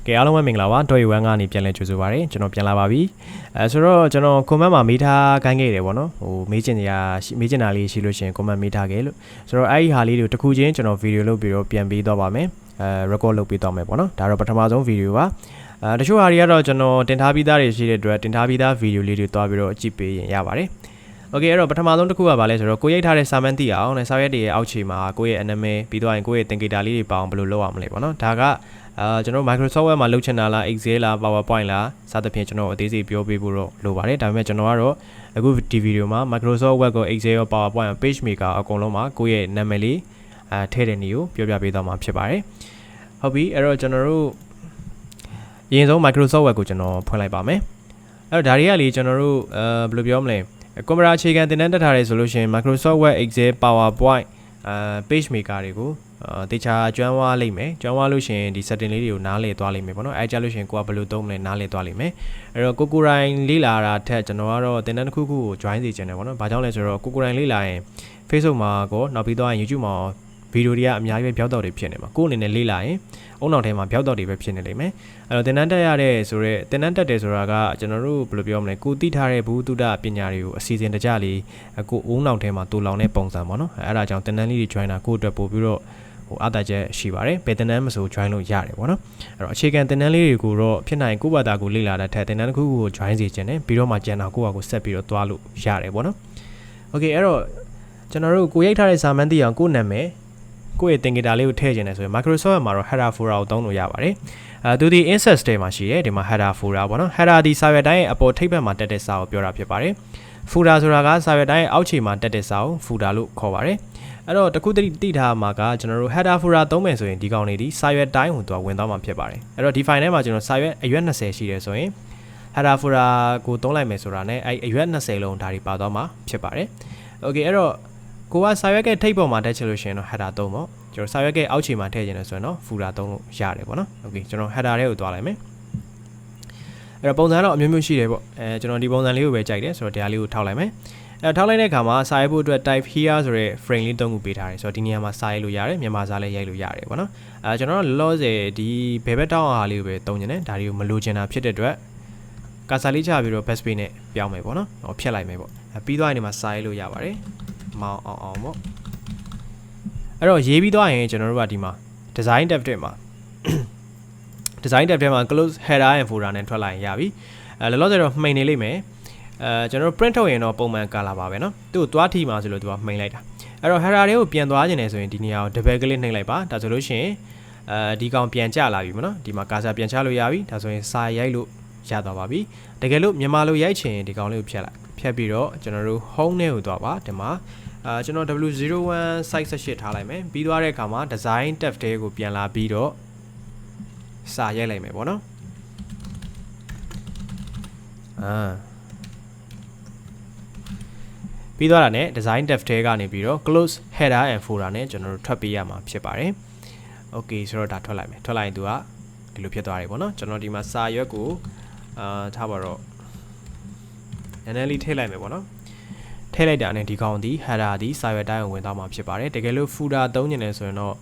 ကဲအားလုံးပဲမင်္ဂလာပါတော့ UN ကနေပြန်လဲကြိုဆိုပါရစေကျွန်တော်ပြန်လာပါပြီဆိုတော့ကျွန်တော် comment မှာမေးထားခိုင်းခဲ့တယ်ပေါ့နော်ဟိုမေးချင်တာလေးရှိလို့ရှိရင် comment မေးထားခဲ့လို့ဆိုတော့အဲ့ဒီဟာလေးတွေကိုတစ်ခုချင်းကျွန်တော် video လုပ်ပြီးတော့ပြန်ပေးတော့ပါမယ်record လုပ်ပေးတော့မယ်ပေါ့နော်ဒါတော့ပထမဆုံး video ပါတချို့ဟာတွေကတော့ကျွန်တော်တင်ထားပြီးသားတွေရှိတဲ့အတွက်တင်ထားပြီးသား video လေးတွေတွားပြီးတော့ကြည့်ပေးရင်ရပါတယ်โอเคအဲ့တော့ပထမဆုံးတစ်ခုကဘာလဲဆိုတော့ကိုရိုက်ထားတဲ့စာမန်းသိအောင်နဲ့စာရွက်တွေရဲ့အောက်ခြေမှာကိုယ့်ရဲ့ anime ပြီးတော့ရင်ကိုယ့်ရဲ့သင်္ကေတလေးတွေပေါအောင်ဘယ်လိုလုပ်အောင်မလဲပေါ့နော်ဒါကကျွန်တော် Microsoft Word မှာလုပ်ချင်တာလား Excel လား PowerPoint လားစသဖြင့်ကျွန်တော်အသေးစိတ်ပြောပေးဖို့တော့လိုပါတယ်ဒါပေမဲ့ကျွန်တော်ကတော့အခုဒီ video မှာ Microsoft Word ကို Excel ရော PowerPoint ရော Page Maker အကုန်လုံးမှာကိုယ့်ရဲ့နာမည်လေးထည့်တဲ့နည်းကိုပြောပြပေးသွားမှာဖြစ်ပါတယ်ဟုတ်ပြီအဲ့တော့ကျွန်တော်တို့အရင်ဆုံး Microsoft Word ကိုကျွန်တော်ဖွင့်လိုက်ပါမယ်အဲ့တော့ဒါတွေကလေကျွန်တော်တို့ဘယ်လိုပြောမလဲကွန်ပျူတာအခြေခံသင်တန်းတက်ထားတယ်ဆိုလို့ရှိရင် Microsoft Word Excel PowerPoint Page Maker တွေကိုတေချာကျွမ်းဝါလိမ့်မယ်ကျွမ်းဝါလို့ရှိရင်ဒီ setting လေးတွေကိုနားလည်သွားလိမ့်မယ်ပေါ့နော်အဲကြလို့ရှိရင်ကိုကဘယ်လိုသုံးမလဲနားလည်သွားလိမ့်မယ်အဲ့တော့ကိုရိုင်းလေ့လာတာထက်ကျွန်တော်ကတော့သင်တန်းတစ်ခုခုကို join စီချင်တယ်ပေါ့နော်ဘာကြောင့်လဲဆိုတော့ကိုရိုင်းလေ့လာရင် Facebook မှာကောနောက်ပြီးတော့ YouTube မှာဗီဒီယိုတွေကအများကြီးပဲပြောက်တော့တွေဖြစ်နေမှာကိုအနေနဲ့လေ့လာရင်အုံနောက်ထဲမှာပြောက်တော့တွေပဲဖြစ်နေလိမ့်မယ်အဲ့တော့သင်တန်းတက်ရတဲ့ဆိုတော့သင်တန်းတက်တယ်ဆိုတာကကျွန်တော်တို့ဘယ်လိုပြောမလဲကိုသိထားတဲ့ဘူးတုဒပညာတွေကိုအစီအစဉ်တကြလေးကိုအုံနောက်ထဲမှာတူလောင်တဲ့ပုံစံပေါ့နော်အဲ့ဒါကြောင့်သင်တန်းလေးတွေ join တာကိုအတွက်ပို့ပြီးတော့အားသာချက်ရှိပါတယ်ဘယ်သင်တန်းမဆို join လို့ရတယ်ပေါ့နော်အဲ့တော့အခြေခံသင်တန်းလေးတွေကိုတော့ဖြစ်နိုင်ကိုယ့်ဘာသာကိုလေ့လာတဲ့ထက်သင်တန်းတစ်ခုကို join စီခြင်းတယ်ပြီးတော့မှကျန်တာကိုယ့်ဟာကိုဆက်ပြီးတော့သွားလို့ရတယ်ပေါ့နော်โอเคအဲ့တော့ကျွန်တော်တို့ကိုရိုက်ထားတဲ့စာမန်းသိအောင်ကိုယ့်နာမည်ကိုယ့်ရဲ့သင်္ကေတလေးကိုထည့်ခြင်းတယ်ဆိုရင် Microsoft မှာတော့ header folder ကိုသုံးလို့ရပါတယ်သူဒီ insert ထဲမှာရှိတယ်ဒီမှာ header folder ပေါ့နော် header ဒီစာရွက်တိုင်းရဲ့အပေါ်ထိပ်ဘက်မှာတက်တဲ့စာကိုပြောတာဖြစ်ပါတယ် folder ဆိုတာကစာရွက်တိုင်းရဲ့အောက်ခြေမှာတက်တဲ့စာကို folder လို့ခေါ်ပါတယ်အဲ့တော့တခုတိထားမှာကကျွန်တော်တို့ header folder သုံးမယ်ဆိုရင်ဒီကောင်လေးဒီစာရွက်တိုင်းကိုသူကဝင်သွားမှာဖြစ်ပါတယ်အဲ့တော့ဒီ file ထဲမှာကျွန်တော်စာရွက်အရွက်20ရှိတယ်ဆိုရင် header folder ကိုသုံးလိုက်မယ်ဆိုတာနဲ့အဲ့အရွက်20လုံးဒါတွေပါသွားမှာဖြစ်ပါတယ် okay အဲ့တော့ကိုကစာရွက်ကထိပ်ပေါ်မှာတက်ချင်လို့ရှိရင်တော့ header သုံးပေါ့ကျွန်တော်စာရွက်ကအောက်ခြေမှာထည့်ချင်တယ်ဆိုရင်တော့ folder သုံးလို့ရတယ်ပေါ့နော် okay ကျွန်တော် header တွေကိုသွားလိုက်မယ်အဲ့တော့ပုံစံတော့အမျိုးမျိုးရှိတယ်ပေါ့ကျွန်တော်ဒီပုံစံလေးကိုပဲကြိုက်တယ်ဆိုတော့ဒီဟာလေးကိုထောက်လိုက်မယ်ထောက်လိုက်တဲ့အခါမှာစာရေးဖို့အတွက် type here ဆိုတဲ့ frame လေးသုံးခုပေးထားတယ်ဆိုတော့ဒီနေရာမှာစာရေးလို့ရတယ်မြန်မာစာလည်းရိုက်လို့ရတယ်ပေါ့နော်ကျွန်တော်တို့လောဆယ်ဒီဘယ်ဘက်တောင်းအားလေးကိုပဲသုံးနေတယ်ဒါတွေကိုမလိုချင်တာဖြစ်တဲ့အတွက်ကာစာလေးချပြီးတော့ backspace နဲ့ပြောင်းမယ်ပေါ့နော်ဖြတ်လိုက်မယ်ပေါ့ပြီးသွားရင်ဒီမှာစာရေးလို့ရပါတယ်မောင်းအောင်ပေါ့အဲ့တော့ရေးပြီးသွားရင်ကျွန်တော်တို့ကဒီမှာ design tab ထဲမှာ design tab ထဲမှာ close header and folder နဲ့ထွက်လာရင်ရပြီလောလောဆယ်တော့မှိန်နေလိမ့်မယ်ကျွန်တော်တို့ print ထုတ်ရင်တော့ပုံမှန် color ပါပဲเนาะသူ့ကိုသွားထိမှာဆိုလို့သူကမှိန်လိုက်တာအဲ့တော့ header တွေကိုပြန်သွားခြင်းနေဆိုရင်ဒီနေရာကို double click နှိပ်လိုက်ပါဒါဆိုလို့ရှိရင်ဒီကောင်ပြန်ကျလာပြီမနော်ဒီမှာ cursor ပြန်ချလို့ရပြီဒါဆိုရင်စာရိုက်လို့ရသွားပါပြီတကယ်လို့မြန်မာလိုရိုက်ချင်ဒီကောင်လေးကိုဖြတ်လိုက်ဖြတ်ပြီးတော့ကျွန်တော်တို့ home နဲ့ကိုသွားပါဒီမှာကျွန်တော် W01 site 18ထားလိုက်မယ်ပြီးသွားတဲ့အခါမှာ design tab တဲကိုပြန်လာပြီးတော့စာရိုက်လိုက်မယ်ပေါ့နော်ပြီးသွားတာနဲ့ design tab ထဲကနေပြီးတော့ close header and folder နဲ့ကျွန်တော်တို့ထွက်ပေးရမှာဖြစ်ပါတယ် okay ဆိုတော့ဒါထွက်လိုက်မယ်ထွက်လိုက်ရင်သူကဒီလိုဖြစ်သွားတယ်ပေါ့နော်ကျွန်တော်ဒီမှာစာရွက်ကိုထားပါတော့နည်းနည်းလေးထည့်လိုက်မယ်ပေါ့နော်ထည့်လိုက်တာနဲ့ဒီကောင်ဒီ header ဒီစာရွက်တိုင်းကိုဝင်သွားမှာဖြစ်ပါတယ်တကယ်လို့ footer သုံးနေတယ်ဆိုရင်တော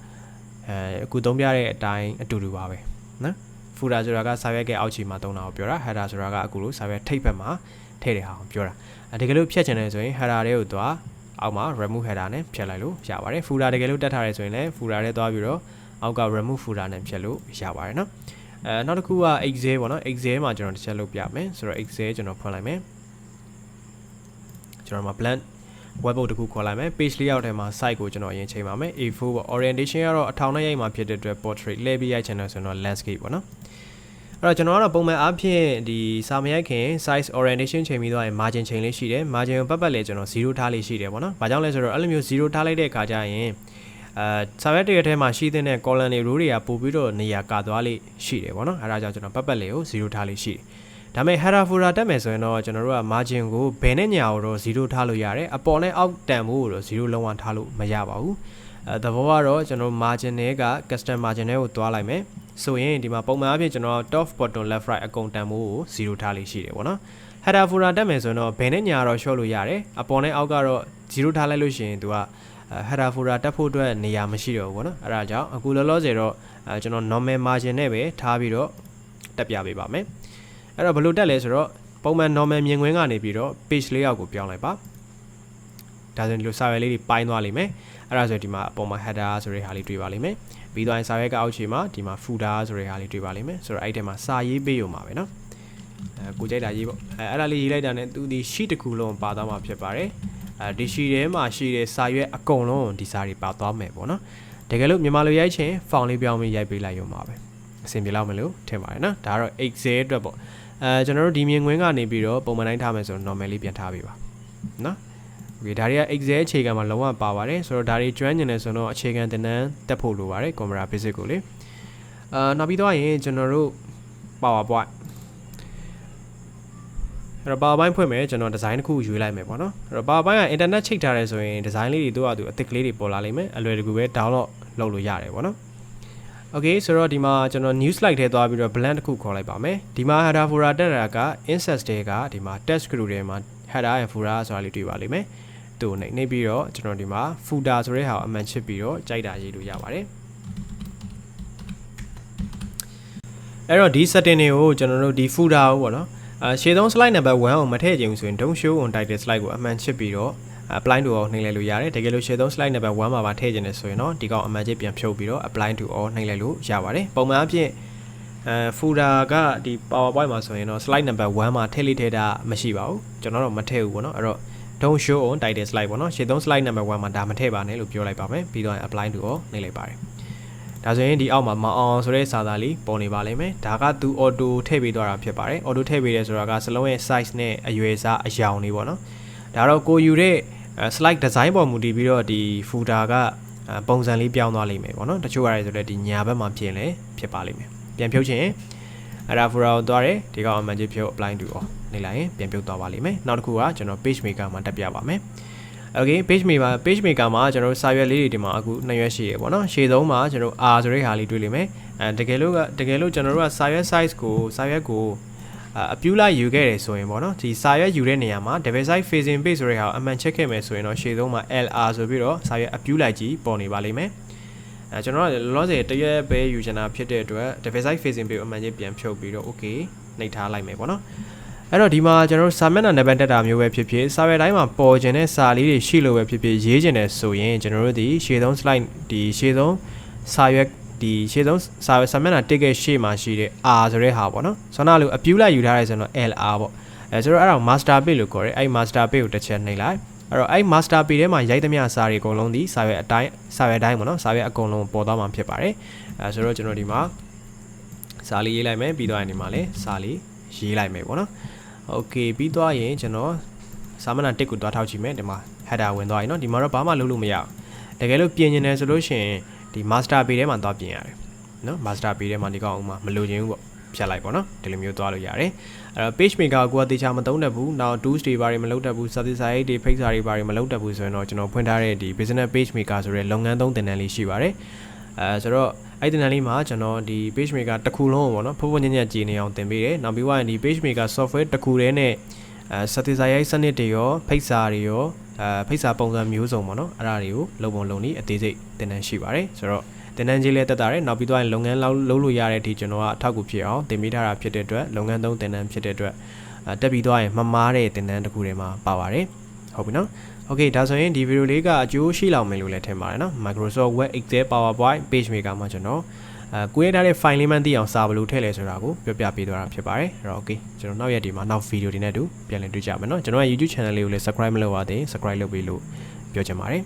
့အခုသုံးပြတဲ့အတိုင်းအတူတူပါပဲနော် footer ဆိုတာကစာရွက်ကအောက်ခြေမှာသုံးတာကိုပြောတာ header ဆိုတာကအခုလိုစာရွက်ထိပ်ဘက်မှာထည့်တဲ့ဟာကိုပြောတာတကယ်လို့ဖြတ်ချင်တယ်ဆိုရင် header တွေကိုသွားအောက်မှာ remove header နဲ့ဖြတ်လိုက်လို့ရပါတယ် footer တကယ်လို့တက်ထားတယ်ဆိုရင်လည်း footer ထဲသွားပြီးတော့အောက်က remove footer နဲ့ဖြတ်လို့ရပါတယ်နော်နောက်တစ်ခုက Excel ပေါ့နော် Excel မှာကျွန်တော်တစ်ချက်လုပ်ပြမယ်ဆိုတော့ Excel ကျွန်တော်ဖွင့်လိုက်မယ်ကျွန်တော်မှာ blank webbook တစ်ခုခေါ်လိုက်မယ် page layout ထဲမှာ site ကိုကျွန်တော်အရင်ချိန်ပါမယ် A4 ပေါ့ orientation ကတော့အထောင်နဲ့ရိုက်မှာဖြစ်တဲ့အတွက် portrait လဲပြီးရိုက်ချင်တယ်ဆိုတော့ landscape ပေါ့နော်အဲ့တော့ကျွန်တော်ကတော့ပုံမှန်အားဖြင့်ဒီစာမရိုက်ခင် size orientation ချိန်ပြီးသွားရင် margin ချိန်လေးရှိတယ် margin ကိုပတ်လေကျွန်တော်0ထားလေးရှိတယ်ပေါ့နော်ဘာကြောင့်လဲဆိုတော့အဲ့လိုမျိုး0ထားလိုက်တဲ့အခါကျရင်စာရွက်တွေထဲမှာရှိတဲ့ column တွေ row တွေကပို့ပြီးတော့နေရာကာသွားလေးရှိတယ်ပေါ့နော်အဲဒါကြောင့်ကျွန်တော်ပတ်လေကို0ထားလေးရှိတယ်ဒါပေမဲ့ header folder တက်မယ်ဆိုရင်တော့ကျွန်တော်တို့က margin ကိုဘယ်နဲ့ညာကိုတော့0ထားလို့ရတယ်အပေါ်နဲ့အောက်တန်ဖို့ကိုတော့0လုံးဝထားလို့မရပါဘူးသဘောကတော့ကျွန်တော် margin တွေက custom margin တွေကိုတွားလိုက်မယ်ဆိုရင်ဒီမှာပုံမှန်အဖြစ်ကျွန်တော် top bottom left right အကုန်တန်ဖို့ကို0ထားလေးရှိတယ်ပေါ့နော် header folder တက်မယ်ဆိုရင်တော့ဘယ်နဲ့ညာတော့ short လို့ရတယ်အပေါ်နဲ့အောက်ကတော့0ထားလိုက်လို့ရှိရင်သူကheader folder တက်ဖို့အတွက်နေရာမရှိတော့ဘူးပေါ့နော်အဲဒါကြောင့်အခုလောလောဆယ်တော့ကျွန်တော် normal margin နဲ့ပဲထားပြီးတော့ တက်ပြပေးပါမယ်အဲ့တော့ဘယ်လိုတက်လဲဆိုတော့ပုံမှန် normal မြင်ကွင်းကနေပြီးတော့ page layout ကိုပြောင်းလိုက်ပါဒါဆိုရင်ဒီလိုစာရွက်လေးတွေပိုင်းသွားလိမ့်မယ်အဲ့ဒါဆိုဒီမှာအပေါ်မှာ header ဆိုတဲ့ဟာလေးတွေ့ပါလိမ့်မယ်ပြီးတော့စာရွက်ကအောက်ခြေမှာဒီမှာ footer ဆိုတဲ့ဟာလေးတွေ့ပါလိမ့်မယ်ဆိုတော့အဲ့ဒီမှာစာရေးပေးရုံပါပဲเนาะကိုကြိုက်တာရေးပေါ့အဲ့ဒါလေးရေးလိုက်တာနဲ့သူဒီ sheet တစ်ခုလုံးပါသွားမှာဖြစ်ပါတယ်ဒီ sheet ထဲမှာရှိတဲ့စာရွက်အကုန်လုံးဒီစာတွေပါသွားမယ်ပေါ့เนาะတကယ်လို့မြန်မာလိုရိုက်ချင် font လေးပြောင်းပြီးရိုက်ပေးလိုက်ရုံပါပဲအဆင်ပြေလောက်မလို့ထင်ပါတယ်เนาะဒါကတော့ Excel အတွက်ပေါ့ကျွန်တော်တို့ဒီမြင်ကွင်းကနေပြီးတော့ပုံမှန်တိုင်းထားမယ်ဆိုတော့ normal လေးပြန်ထားပေးပါเนาะOkay ဒါတွေက Excel အခြေခံမှာလုံးဝပါပါတယ်ဆိုတော့ဒါတွေကျွမ်းကျင်နေဆိုတော့အခြေခံသင်တန်းတက်ဖို့လိုပါတယ် Camera Basic ကိုလေနောက်ပြီးတော့ရင်ကျွန်တော်တို့ PowerPoint အဲ့တော့ PowerPoint ဖွင့်မယ်ကျွန်တော် design တစ်ခုရွေးလိုက်မယ်ပေါ့နော်အဲ့တော့ PowerPoint က internet ချိတ်ထားတယ်ဆိုရင် design လေးတွေတို့အတူအသစ်ကလေးတွေပေါ်လာလိမ့်မယ်အလွယ်တကူပဲ download လုပ်လို့ရတယ်ပေါ့နော် Okay ဆိုတော့ဒီမှာကျွန်တော် new slide ထဲသွားပြီးတော့ blank တစ်ခုခေါ်လိုက်ပါမယ်ဒီမှာ header folder တက်တာက insert တွေကဒီမှာ text group ထဲမှာ header and footer ဆိုတာလေးတွေ့ပါလိမ့်မယ်သူ့နေပြီးတော့ကျွန်တော်ဒီမှာ footer ဆိုတဲ့ဟာကိုအမှန်ချစ်ပြီးတော့ကြိုက်တာရေးလို့ရပါတယ်အဲ့တော့ဒီ setting တွေကိုကျွန်တော်တို့ဒီ footer ကိုပေါ့နော်ရှေ့ဆုံး slide number 1ကိုမထည့်ချင်ဘူးဆိုရင် don't show on title slide ကိုအမှန်ချစ်ပြီးတော့ apply to all နှိပ်လိုက်လို့ရတယ်တကယ်လို့ရှေ့ဆုံး slide number 1မှာပါထည့်ချင်တယ်ဆိုရင်တော့ဒီကောင်အမှန်ချစ်ပြန်ဖြုတ်ပြီးတော့ apply to all နှိပ်လိုက်လို့ရပါတယ်ပုံမှန်အဖြစ်folder ကဒီ PowerPoint မှာဆိုရင်တော့ slide number 1မှာထည့်လိုက်ထည့်တာမရှိပါဘူးကျွန်တော်တော့မထည့်ဘူးပေါ့နော်အဲ့တော့ don't show on title slide ပေါ့နော်ရှေ့ဆုံး slide number 1မှာဒါမထည့်ပါနဲ့လို့ပြောလိုက်ပါမယ်ပြီးတော့ apply to all နှိပ်လိုက်ပါတယ်ဒါဆိုရင်ဒီအောက်မှာမအောင်ဆိုတဲ့စာသားလေးပေါ်နေပါလိမ့်မယ်ဒါကသူ auto ထည့်ပေးသွားတာဖြစ်ပါတယ် auto ထည့်ပေးတယ်ဆိုတာကစလုံးရဲ့ size နဲ့အရွယ်အစားအရောင်လေးပေါ့နော်ဒါတော့ကိုယူတဲ့ slide design ပေါ်မူတည်ပြီးတော့ဒီ footer ကပုံစံလေးပြောင်းသွားလိမ့်မယ်ပေါ့နော်တချို့ရတယ်ဆိုတော့ဒီညာဘက်မှာပြင်လဲဖြစ်ပါလိမ့်မယ်ပြန်ဖြုတ်ချင်အဲ့ဒါ footer ကိုသွားတယ်ဒီကောင်အမှန်ကြီးဖြုတ် apply to all နေလိုက်ရင်ပြန်ပြုတ်သွားပါလိမ့်မယ်နောက်တစ်ခုကကျွန်တော် page maker မှာတက်ပြပါမယ် Okay page maker မှာကျွန်တော်တို့စာရွက်လေးတွေဒီမှာအခု2ရွက်ရှိရပေါ့နော်ရှေ့ဆုံးမှာကျွန်တော် R ဆိုတဲ့ဟာလေးတွေ့လိမ့်မယ်တကယ်လို့ကျွန်တော်တို့ကစာရွက် size ကိုစာရွက်ကိုအပြူလိုက်ယူခဲ့တယ်ဆိုရင်ပေါ့နော်ဒီစာရွက်ယူတဲ့နေရာမှာ double side facing page ဆိုတဲ့ဟာကိုအမှန်ချက်ခဲ့မယ်ဆိုရင်တော့ရှေ့ဆုံးမှာ LR ဆိုပြီးတော့စာရွက်အပြူလိုက်ကြီးပေါ်နေပါလိမ့်မယ်ကျွန်တော်ကလောလောဆယ်တရွက်ပဲယူချင်တာဖြစ်တဲ့အတွက် double side facing page အမှန်ကြီးပြန်ဖြုတ်ပြီးတော့ okay နှိပ်ထားလိုက်မယ်ပေါ့နော်အဲ့တော့ဒီမှာကျွန်တော်တို့စာမျက်နှာနံပါတ်တက်တာမျိုးပဲဖြစ်ဖြစ်စာရွက်တိုင်းမှာပေါ်ကျင်တဲ့စာလေးတွေရှိလို့ပဲဖြစ်ဖြစ်ရေးကျင်တယ်ဆိုရင်ကျွန်တော်တို့ဒီရှေ့ဆုံး slide ဒီရှေ့ဆုံးစာရွက်ဒီရှေ့ဆုံးစာမျက်နှာတက်ခဲ့ရှေ့မှာရှိတဲ့ R ဆိုတဲ့ဟာပေါ့နော်ဆောနာလို့အပြူလိုက်ယူထားရဲဆိုတော့ LR ပေါ့ဆိုတော့အဲ့ဒါကို master page လို့ခေါ်တယ်အဲ့ master page ကိုတစ်ချက်နှိပ်လိုက်အဲ့တော့အဲ့ master page ထဲမှာရိုက်သမျှစာတွေအကုန်လုံးဒီစာရွက်တိုင်းပေါ့နော်စာရွက်အကုန်လုံးပေါ်သွားမှာဖြစ်ပါတယ်ဆိုတော့ကျွန်တော်ဒီမှာစာလေးရေးလိုက်မယ်ပြီးတော့ဒီမှာလည်းစာလေးရေးလိုက်မယ်ပေါ့နော်Okay ပြီးသွားရင်ကျွန်တော်စာမျက်နှာတစ်ကိုတွားထောက်ကြည့်မယ်ဒီမှာ header ဝင်သွားရင်เนาะဒီမှာတော့ဘာမှလုပ်လို့မရဘူးတကယ်လို့ပြင်နေတယ်ဆိုလို့ရှိရင်ဒီ master page ထဲမှာတွားပြင်ရတယ်เนาะ master page ထဲမှာဒီကောင်ဥမာမလိုချင်ဘူးပေါ့ဖြတ်လိုက်ပေါ့เนาะဒီလိုမျိုးတွားလို့ရတယ်အဲ့တော့ page maker ကိုကတေချာမသုံးတတ်ဘူးနောက် tools တွေဘာတွေမလုပ်တတ်ဘူး statistic တွေ pixar တွေဘာတွေမလုပ်တတ်ဘူးဆိုရင်တော့ကျွန်တော်ဖွင့်ထားတဲ့ဒီ business page maker ဆိုတဲ့လုပ်ငန်းသုံးသင်တန်းလေးရှိပါတယ်ဆိုတော့အဲ့ဒီတန်းလေးမှာကျွန်တော်ဒီ page maker တစ်ခုလုံးပေါ့နော်ဖုန်းဖုန်းညံ့ညံ့ကြည်နေအောင်သင်ပေးတယ်နောက်ပြီးတော့ဒီ page maker software တစ်ခုတည်းနဲ့statistic စနစ်တွေရော pixar တွေရောpixar ပုံစံမျိုးစုံပေါ့နော်အဲ့ဒါတွေကိုလုံပုံလုံနည်းအသေးစိတ်သင်တန်းရှိပါတယ်ဆိုတော့သင်တန်းကြီးလည်းတက်တာတယ်နောက်ပြီးတော့လုပ်ငန်းလုပ်လို့ရတဲ့အထိကျွန်တော်ကအထောက်အကူဖြစ်အောင်သင်ပေးထားတာဖြစ်တဲ့အတွက်လုပ်ငန်းသုံးသင်တန်းဖြစ်တဲ့အတွက်တက်ပြီးသွားရင်မမားတဲ့သင်တန်းတစ်ခုတည်းမှာပါပါတယ်ဟုတ်ပြီနော် Okay ဒါဆိုရင်ဒီဗီဒီယိုလေးကအကျိုးရှိလောက်မယ်လို့လည်းထင်ပါတယ်နော် Microsoft Word Excel PowerPoint Page Maker မှာကျွန်တော်ကိုရထားတဲ့ file လေးမှန်းသိအောင်စာဘယ်လိုထည့်လဲဆိုတာကိုပြောပြပေးသွားတာဖြစ်ပါတယ်အဲ့တော့ Okay ကျွန်တော်နောက်ရက်ဒီမှာနောက်ဗီဒီယိုတွေနဲ့အတူပြန်လည်တွေ့ကြမယ်နော်ကျွန်တော်ရဲ့ YouTube channel လေးကိုလည်း subscribe မလုပ်ရသေးရင် subscribe လုပ်ပေးလို့ပြောချင်ပါတယ်